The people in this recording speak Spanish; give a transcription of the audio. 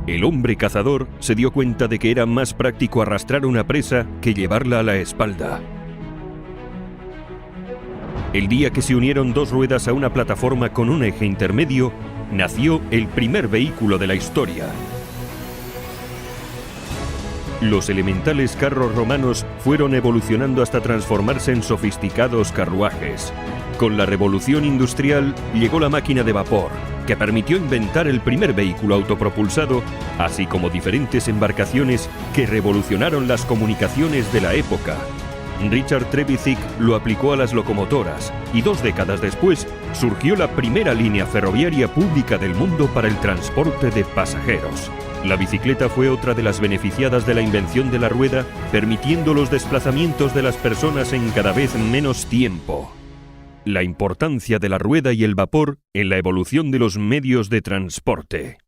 El hombre cazador se dio cuenta de que era más práctico arrastrar una presa que llevarla a la espalda. El día que se unieron dos ruedas a una plataforma con un eje intermedio, nació el primer vehículo de la historia. Los elementales carros romanos fueron evolucionando hasta transformarse en sofisticados carruajes. Con la revolución industrial llegó la máquina de vapor, que permitió inventar el primer vehículo autopropulsado, así como diferentes embarcaciones que revolucionaron las comunicaciones de la época. Richard Trevithick lo aplicó a las locomotoras y 2 décadas después surgió la primera línea ferroviaria pública del mundo para el transporte de pasajeros. La bicicleta fue otra de las beneficiadas de la invención de la rueda, permitiendo los desplazamientos de las personas en cada vez menos tiempo. La importancia de la rueda y el vapor en la evolución de los medios de transporte.